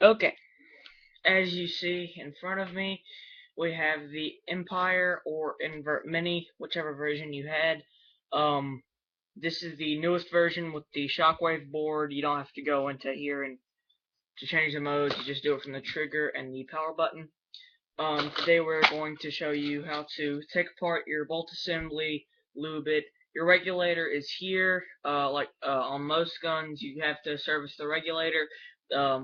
Okay, as you see in front of me, we have the Empire or Invert Mini, whichever version you had. Um, this is the newest version with the shockwave board. You don't have to go into here and to change the modes. You just do it from the trigger and the power button. Today we're going to show you how to take apart your bolt assembly, lube it. Your regulator is here. On most guns, you have to service the regulator.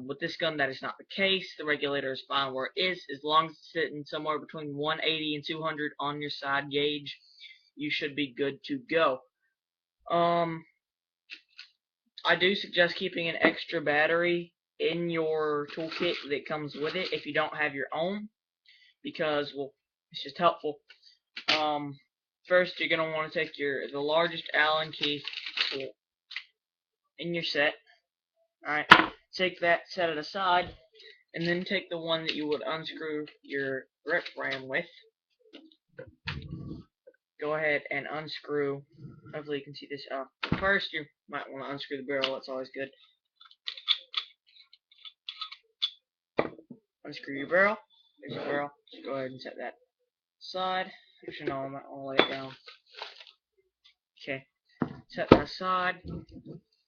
With this gun, that is not the case. The regulator is fine where it is. As long as it's sitting somewhere between 180 and 200 on your side gauge, you should be good to go. I do suggest keeping an extra battery in your toolkit that comes with it if you don't have your own, because, well, it's just helpful. First, you're gonna want to take the largest Allen key tool in your set. All right, take that, set it aside, and then take the one that you would unscrew your grip ram with. Go ahead and unscrew. Hopefully, you can see this. First, you might want to unscrew the barrel. That's always good. Unscrew your barrel. There's your barrel. Just go ahead and set that aside. Actually, no, I might want to lay it down. Okay, set that aside.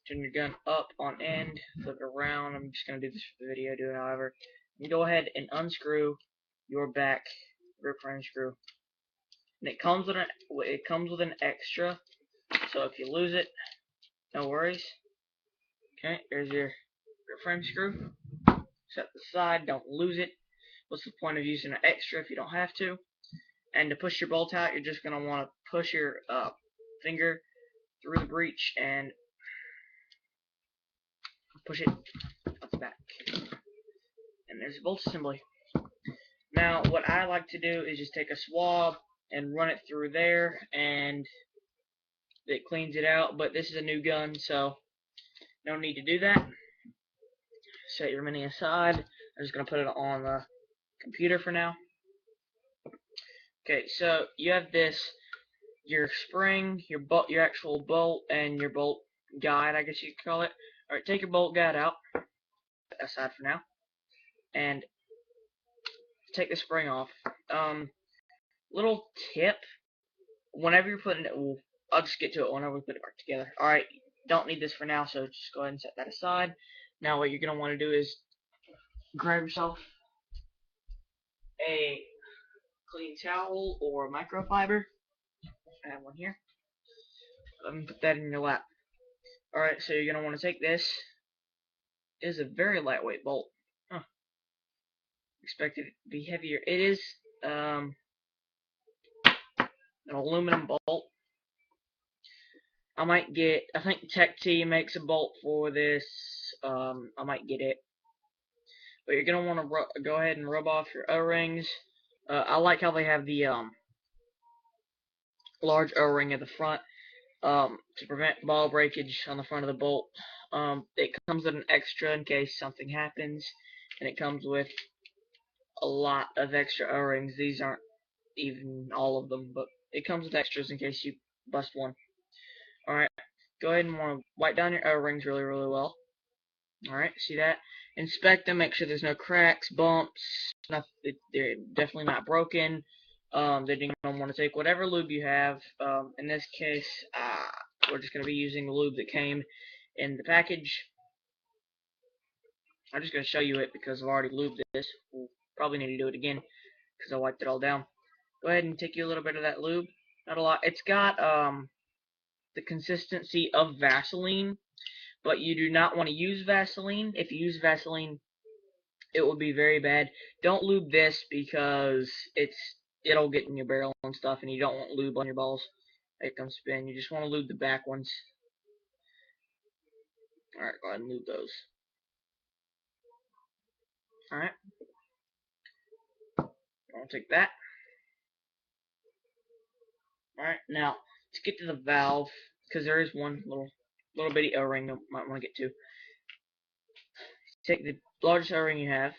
Turn your gun up on end, flip it around. I'm just going to do this for the video, do it however. And go ahead and unscrew your back grip frame screw. And it comes with an extra, so if you lose it, no worries. Okay, there's your grip frame screw. Set the side, don't lose it. What's the point of using an extra if you don't have to? And to push your bolt out, you're just going to want to push your finger through the breech and push it out the back. And there's a bolt assembly. Now, what I like to do is just take a swab and run it through there, and it cleans it out. But this is a new gun, so no need to do that. Set your mini aside. I'm just going to put it on the computer for now. Okay, so you have your spring, your actual bolt, and your bolt guide, I guess you could call it. Alright, take your bolt guide out, aside for now, and take the spring off. Little tip, whenever you're putting it, well, I'll just get to it whenever we put it back together. Alright, don't need this for now, so just go ahead and set that aside. Now what you're going to want to do is grab yourself a clean towel or microfiber. I have one here. Let me put that in your lap. Alright, so you're going to want to take this. It is a very lightweight bolt. Huh. Expected it to be heavier. It is an aluminum bolt. I think Tech T makes a bolt for this. I might get it. But you're going to want to go ahead and rub off your O-rings. I like how they have the large O-ring at the front to prevent ball breakage on the front of the bolt. It comes with an extra in case something happens, and it comes with a lot of extra O-rings. These aren't even all of them, but it comes with extras in case you bust one. Alright, go ahead and want to wipe down your O-rings really, really well. Alright, see that? Inspect them, make sure there's no cracks, bumps, they're definitely not broken. Then you're going to want to take whatever lube you have. In this case, we're just going to be using the lube that came in the package. I'm just going to show you it because I've already lubed this. We'll probably need to do it again because I wiped it all down. Go ahead and take you a little bit of that lube. Not a lot. It's got the consistency of Vaseline, but you do not want to use Vaseline. If you use Vaseline, it will be very bad. Don't lube this because it'll get in your barrel and stuff, and you don't want lube on your balls. It comes spin. You just want to lube the back ones. Alright, go ahead and lube those. Alright. I'll take that. Alright, now, to get to the valve, because there is one little bitty O-ring you might want to get to. Take the largest O-ring you have.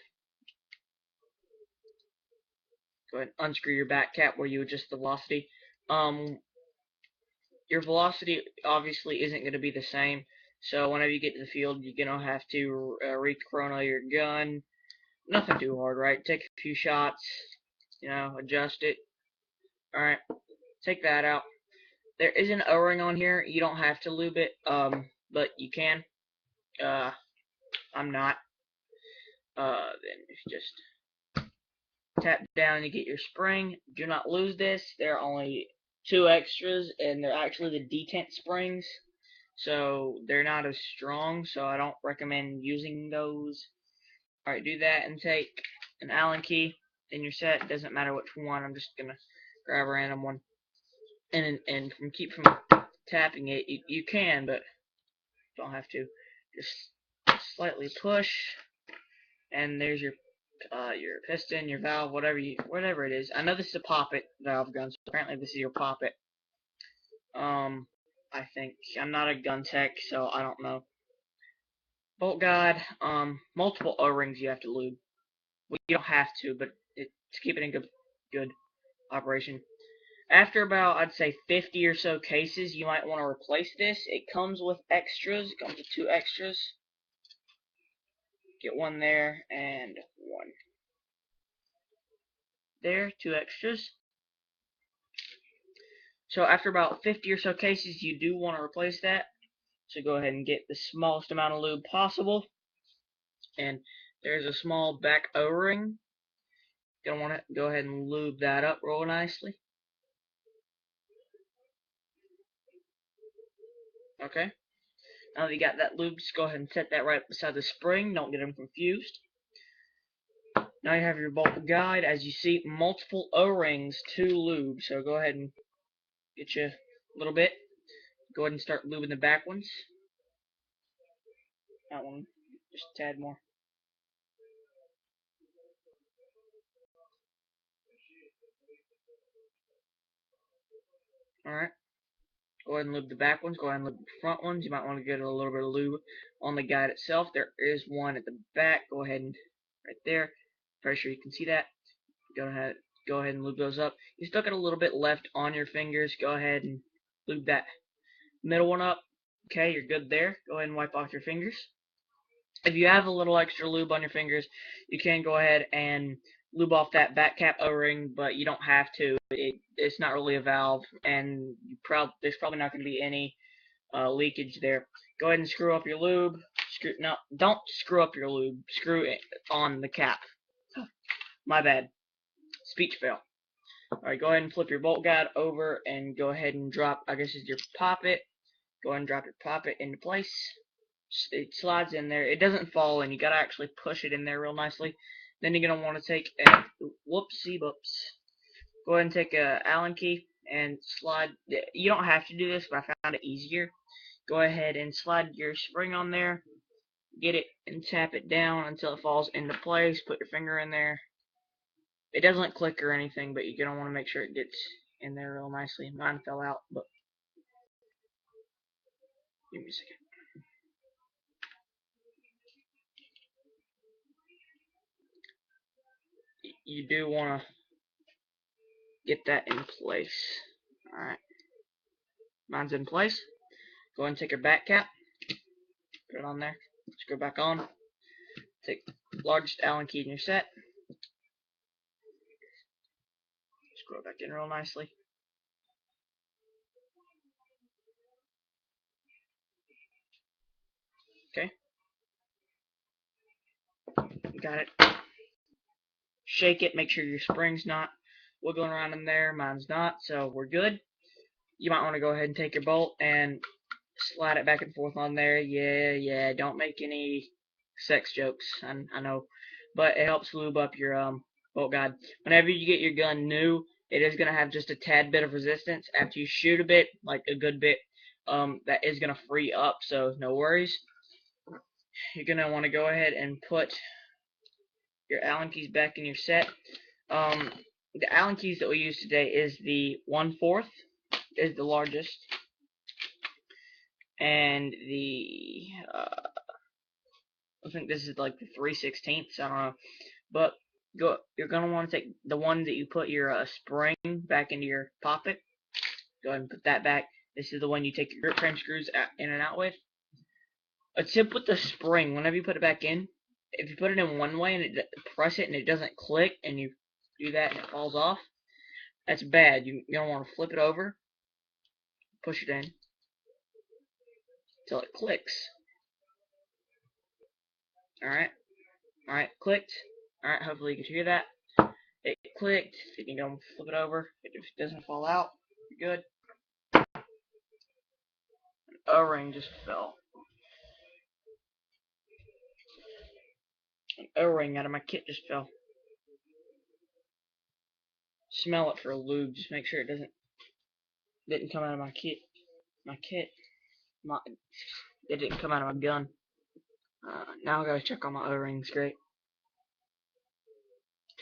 Go ahead and unscrew your back cap where you adjust the velocity. Your velocity obviously isn't going to be the same. So whenever you get to the field, you're gonna have to re-chrono your gun. Nothing too hard, right? Take a few shots, adjust it. Alright, take that out. There is an O-ring on here. You don't have to lube it, but you can. I'm not. Then just tap down, you get your spring. Do not lose this. There are only 2 extras, and they're actually the detent springs. So they're not as strong, so I don't recommend using those. Alright, do that and take an Allen key in your set. Doesn't matter which one. I'm just gonna grab a random one. And keep from tapping it. You can, but don't have to. Just slightly push, and there's your piston, your valve, whatever it is. I know this is a poppet valve gun, so apparently this is your poppet. I think I'm not a gun tech, so I don't know. Bolt guide, multiple O-rings you have to lube. Well, you don't have to, but to keep it in good operation. After about, I'd say 50 or so cases, you might want to replace this. It comes with extras. It comes with 2 extras. Get one there and one there, 2 extras. So after about 50 or so cases, you do want to replace that. So go ahead and get the smallest amount of lube possible. And there's a small back O-ring. Gonna want to go ahead and lube that up real nicely. Okay. Now that you got that lube, just go ahead and set that right beside the spring. Don't get them confused. Now you have your bolt guide. As you see, multiple O-rings to lube. So go ahead and get you a little bit. Go ahead and start lubing the back ones. That one, just a tad more. Alright. Go ahead and lube the back ones. Go ahead and lube the front ones. You might want to get a little bit of lube on the guide itself. There is one at the back. Go ahead and right there. Pretty sure you can see that. Go ahead and lube those up. You still got a little bit left on your fingers. Go ahead and lube that middle one up. Okay, you're good there. Go ahead and wipe off your fingers. If you have a little extra lube on your fingers, you can go ahead and lube off that back cap O-ring, but you don't have to. It's not really a valve, and there's probably not going to be any leakage there. Go ahead and screw up your lube. No, don't screw up your lube. Screw it on the cap. My bad. Speech fail. Alright, go ahead and flip your bolt guide over and go ahead and drop, I guess it's your poppet. Go ahead and drop your poppet into place. It slides in there. It doesn't fall in. You gotta actually push it in there real nicely. Then you're gonna want to take a whoopsie boops. Go ahead and take a Allen key and slide. You don't have to do this, but I found it easier. Go ahead and slide your spring on there. Get it and tap it down until it falls into place. Put your finger in there. It doesn't click or anything, but you're gonna want to make sure it gets in there real nicely. Mine fell out, but give me a second. You do want to get that in place. Alright. Mine's in place. Go ahead and take your back cap. Put it on there. Screw it back on. Take the largest Allen key in your set. Screw it back in real nicely. Okay. Got it. Shake it. Make sure your spring's not wiggling around in there. Mine's not, so we're good. You might want to go ahead and take your bolt and slide it back and forth on there. Yeah. Don't make any sex jokes. I know, but it helps lube up your bolt guide. Whenever you get your gun new, it is gonna have just a tad bit of resistance. After you shoot a bit, like a good bit, that is gonna free up. So no worries. You're gonna want to go ahead and put your Allen keys back in your set. The Allen keys that we use today is the 1/4 is the largest, and the I think this is like the 3/16. I don't know, but you're gonna want to take the one that you put your spring back into your poppet. Go ahead and put that back. This is the one you take your grip frame screws in and out with. except with the spring, whenever you put it back in, if you put it in one way and press it and it doesn't click, and you do that and it falls off, that's bad. You don't want to flip it over, push it in until it clicks. Alright, clicked. Alright, hopefully you can hear that. It clicked. If you can go flip it over, if it doesn't fall out, you're good. An O-ring just fell. An O-ring out of my kit just fell. Smell it for a lube. Just make sure it didn't come out of my kit. It didn't come out of my gun. Now I gotta check on my O-rings. Great.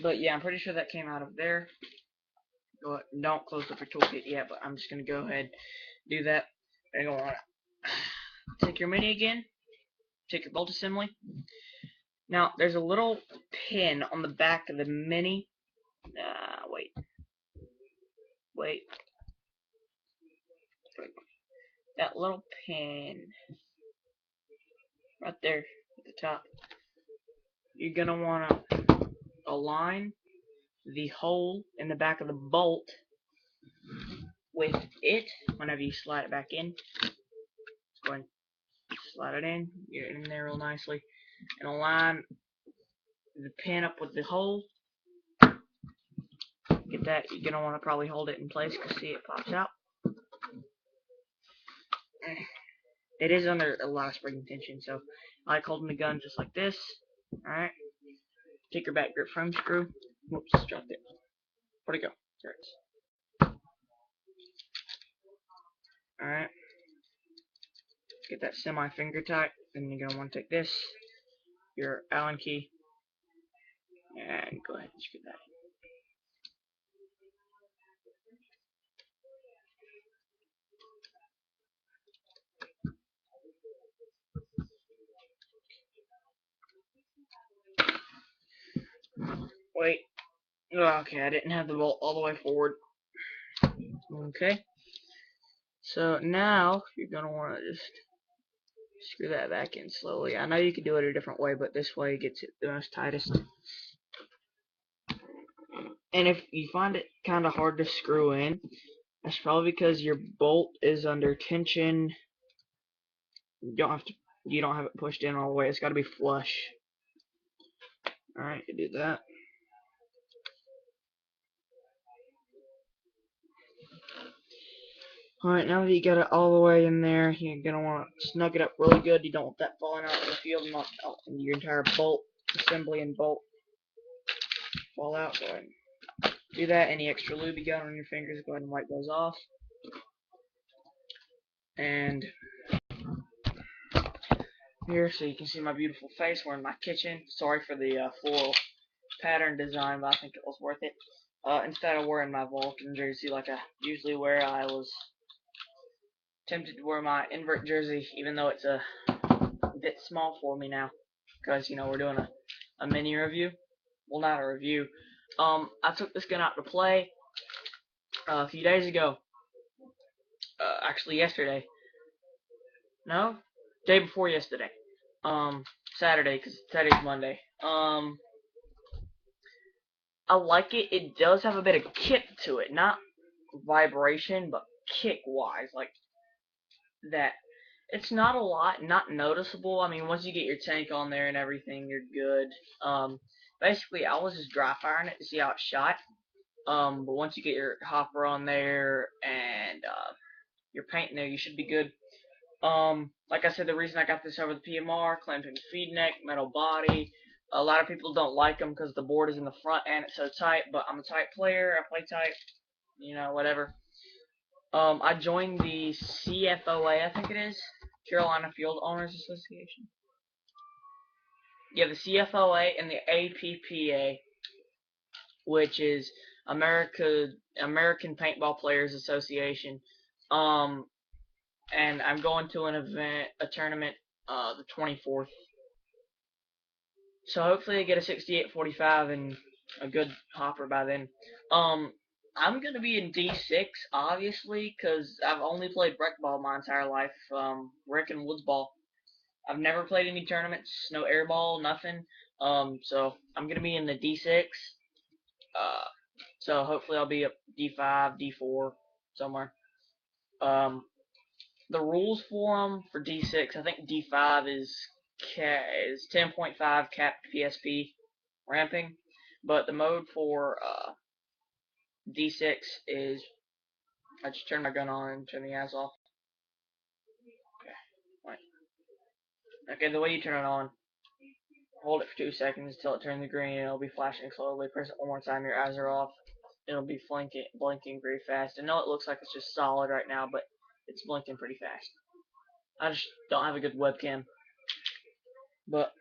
But yeah, I'm pretty sure that came out of there. Don't close up your toolkit yet, but I'm just gonna go ahead and do that. You're gonna wanna take your mini again. Take your bolt assembly. Now there's a little pin on the back of the mini. Wait. That little pin right there at the top. You're gonna wanna align the hole in the back of the bolt with it whenever you slide it back in. Just go ahead and slide it in, get it in there real nicely, and align the pin up with the hole. Get that. You're gonna want to probably hold it in place because see it pops out. It is under a lot of spring tension, so I like holding the gun just like this. Alright. Take your back grip frame screw. Whoops, dropped it. Where'd it go? There it is. Alright. Get that semi-finger tight. Then you're going to want to take this, your Allen key, and go ahead and screw that in. Wait. Okay, I didn't have the bolt all the way forward. Okay. So now you're going to want to just screw that back in slowly. I know you can do it a different way, but this way gets it the most tightest. And if you find it kind of hard to screw in, that's probably because your bolt is under tension. You don't have it pushed in all the way. It's got to be flush. Alright, you do that. Alright, now that you got it all the way in there, you're going to want to snug it up really good. You don't want that falling out in the field and your entire bolt assembly and bolt fall out. Go ahead and do that. Any extra lube you got on your fingers, go ahead and wipe those off. And here, so you can see my beautiful face. We're in my kitchen. Sorry for the floral pattern design, but I think it was worth it. Instead of wearing my Vulcan jersey like I usually wear, I was tempted to wear my invert jersey, even though it's a bit small for me now, because we're doing a mini review. Well, not a review. I took this gun out to play a few days ago. Actually, yesterday. No, day before yesterday. Saturday, because Saturday's Monday. I like it. It does have a bit of kick to it, not vibration, but kick-wise, like that. It's not a lot, not noticeable. I mean, once you get your tank on there and everything, you're good. Basically, I was just dry firing it to see how it shot. But once you get your hopper on there and your paint in there, you should be good. Like I said, the reason I got this over the PMR, clamping feed neck, metal body. A lot of people don't like them because the board is in the front and it's so tight, but I'm a tight player. I play tight, whatever. I joined the CFOA, I think it is, Carolina Field Owners Association. Yeah, the CFOA and the APPA, which is American Paintball Players Association. And I'm going to a tournament, the 24th. So hopefully I get a 68-45 and a good hopper by then. I'm gonna be in D6, obviously, because I've only played rec ball my entire life, rec and woods ball. I've never played any tournaments, no airball, nothing. So I'm gonna be in the D6. Uh, so hopefully I'll be up D5, D4 somewhere. Um, the rules for them for D6, I think D5 is 10.5 capped PSP ramping, but the mode for D6 is I just turn my gun on and turn the gas off. Okay, wait. Okay, the way you turn it on, hold it for 2 seconds until it turns green, and it'll be flashing slowly. Press it one more time, your eyes are off. It'll be blinking very fast. I know it looks like it's just solid right now, but it's blinking pretty fast. I just don't have a good webcam. But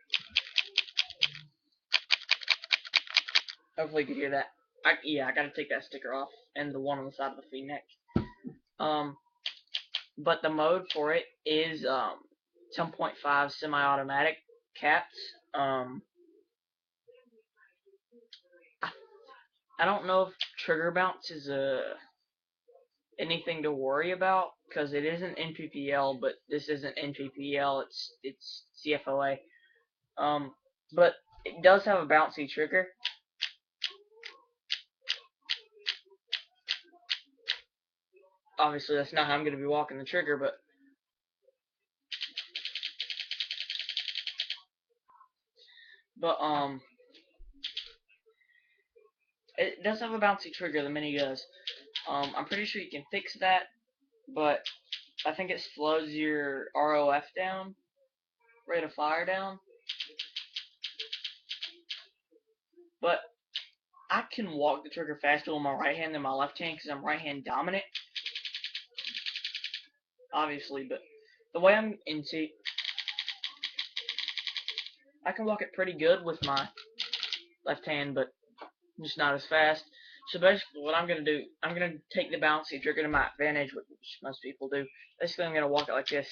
hopefully you can hear that. Yeah, I gotta take that sticker off and the one on the side of the V-neck. But the mode for it is 10.5 semi-automatic caps. I don't know if trigger bounce is anything to worry about because it isn't NPPL, but this isn't NPPL. It's CFOA. But it does have a bouncy trigger. Obviously, that's not how I'm going to be walking the trigger, but it does have a bouncy trigger. The Mini does. I'm pretty sure you can fix that, but I think it slows your ROF down, rate of fire down. But I can walk the trigger faster with my right hand than my left hand because I'm right hand dominant. Obviously, but the way I'm into, I can walk it pretty good with my left hand, but just not as fast. So basically, what I'm gonna do, I'm gonna take the bouncy trigger to my advantage, which most people do. Basically, I'm gonna walk it like this.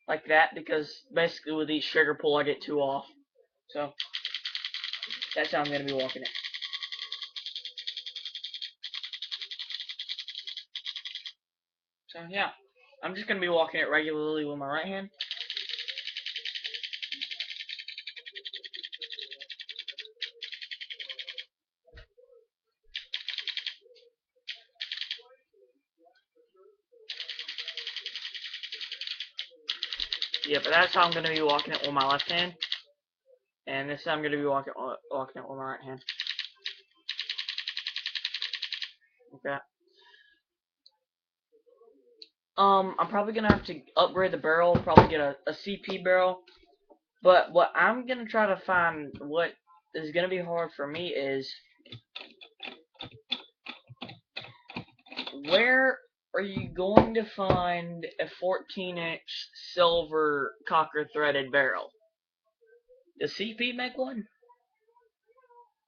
Like that, because basically with each trigger pull I get 2 off. So that's how I'm going to be walking it. So yeah, I'm just going to be walking it regularly with my right hand. Yeah, but that's how I'm going to be walking it with my left hand. And this time I'm going to be walking it with my right hand. Okay. I'm probably going to have to upgrade the barrel, probably get a CP barrel. But what I'm going to try to find, what is going to be hard for me is, where are you going to find a 14-inch silver copper-threaded barrel? Does CP make one?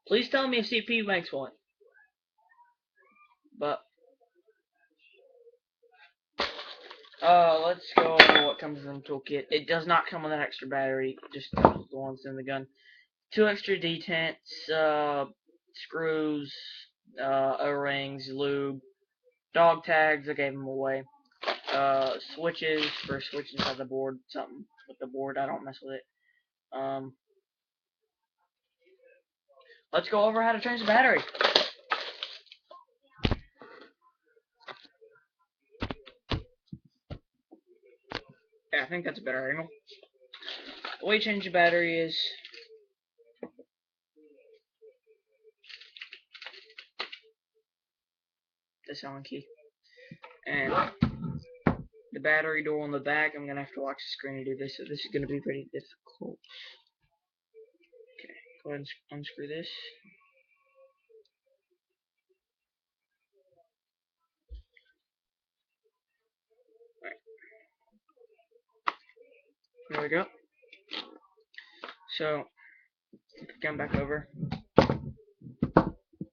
Please tell me if CP makes one. But let's go over what comes in the toolkit. It does not come with an extra battery, just comes with the ones in the gun. 2 extra detents, screws, O-rings, lube, dog tags, I gave them away. Switches for switching inside the board, something with the board, I don't mess with it. Let's go over how to change the battery. Yeah, I think that's a better angle. The way you change the battery is this Allen key. And the battery door on the back, I'm gonna have to watch the screen to do this, so this is gonna be pretty difficult. Okay, go ahead and unscrew this. Alright. There we go. So, come back over.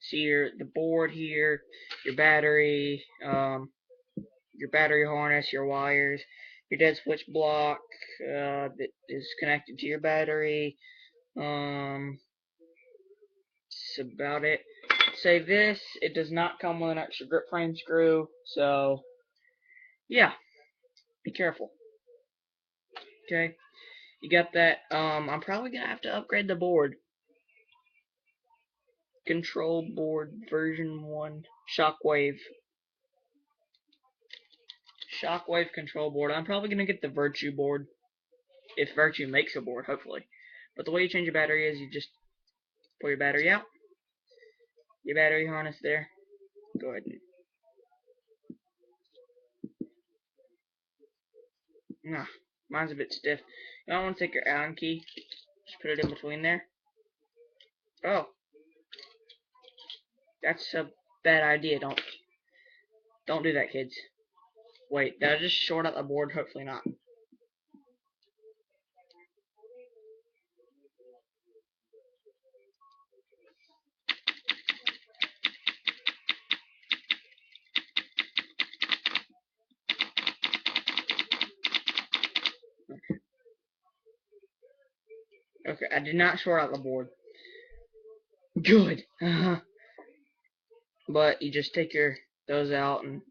See the board here, your battery harness, your wires, your dead switch block that is connected to your battery. That's about it. Say this, it does not come with an extra grip frame screw, so Yeah, be careful. Okay, you got that. I'm probably gonna have to upgrade the board. Control board version 1. Shockwave control board. I'm probably gonna get the Virtue board. If Virtue makes a board, hopefully. But the way you change your battery is you just pull your battery out. Your battery harness there. Go ahead and nah, mine's a bit stiff. You don't want to take your Allen key, just put it in between there. Oh, that's a bad idea. Don't do that, kids. Wait, did I just short out the board? Hopefully not. Okay, I did not short out the board. Good. But you just take those out and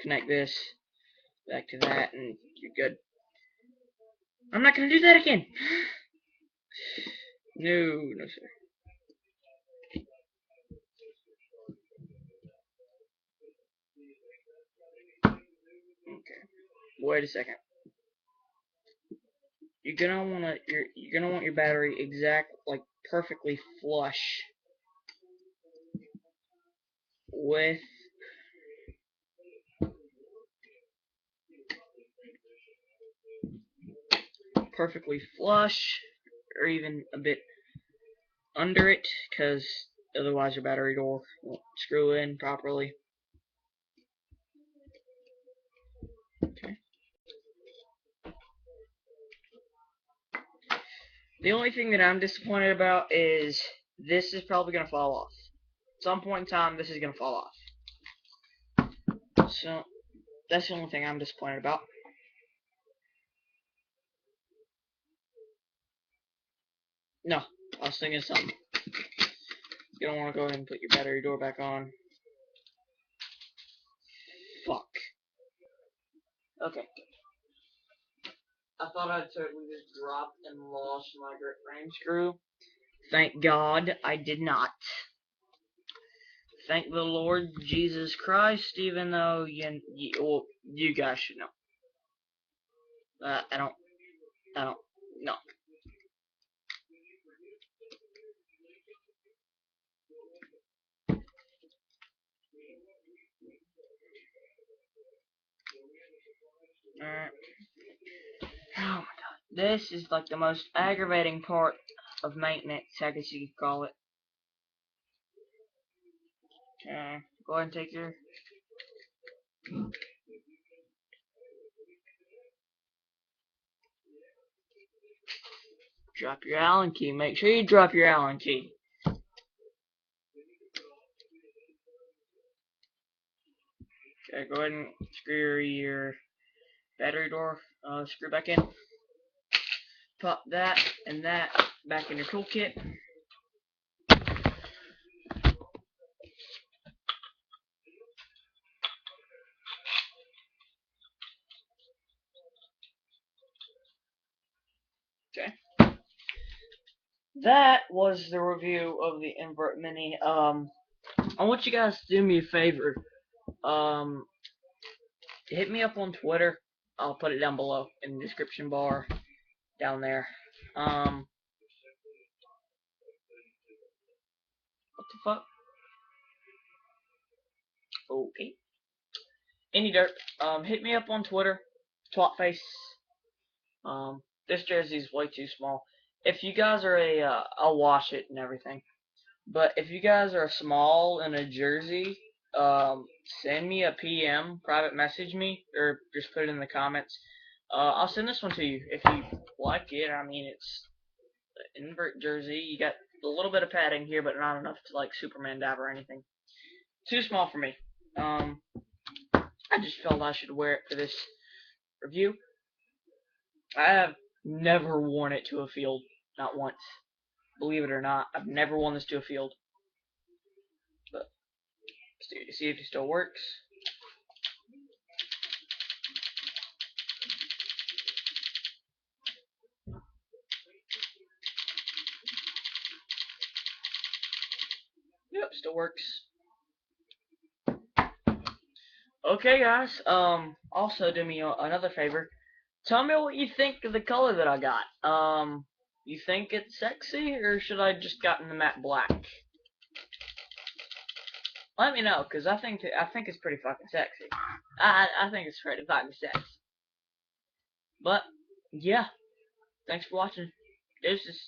connect this back to that, and you're good. I'm not gonna do that again. No, no, sir. Okay. Wait a second. You're gonna want your battery like perfectly flush with or even a bit under it, because otherwise your battery door won't screw in properly. Okay. The only thing that I'm disappointed about is this is probably gonna fall off. At some point in time, this is gonna fall off. So that's the only thing I'm disappointed about. No, I was thinking something. You don't want to go ahead and put your battery door back on. Fuck. Okay. I thought I'd totally just dropped and lost my grip frame screw. Thank God I did not. Thank the Lord Jesus Christ, even though you guys should know. I don't, no. Alright. Oh my God. This is like the most aggravating part of maintenance, I guess you could call it. Okay, go ahead and take your... Drop your Allen key. Make sure you drop your Allen key. Okay, go ahead and screw your battery door screw back in. Pop that and that back in your toolkit. Okay. That was the review of the Invert Mini. I want you guys to do me a favor. Um, Hit me up on Twitter. I'll put it down below in the description bar down there. What the fuck? Okay. Any dirt. Hit me up on Twitter. Twatface. This jersey's way too small. If you guys are I'll wash it and everything. But if you guys are small in a jersey, send me a PM, private message me, or just put it in the comments. I'll send this one to you if you like it. I mean, it's an invert jersey. You got a little bit of padding here, but not enough to like Superman dab or anything. Too small for me. I just felt I should wear it for this review. I have never worn it to a field, not once. Believe it or not, I've never worn this to a field. But see if it still works. still works. Okay, guys. Also do me another favor. Tell me what you think of the color that I got. You think it's sexy, or should I just gotten the matte black? Let me know, cause I think it's pretty fucking sexy. I think it's pretty fucking sexy. But yeah, thanks for watching. Deuces.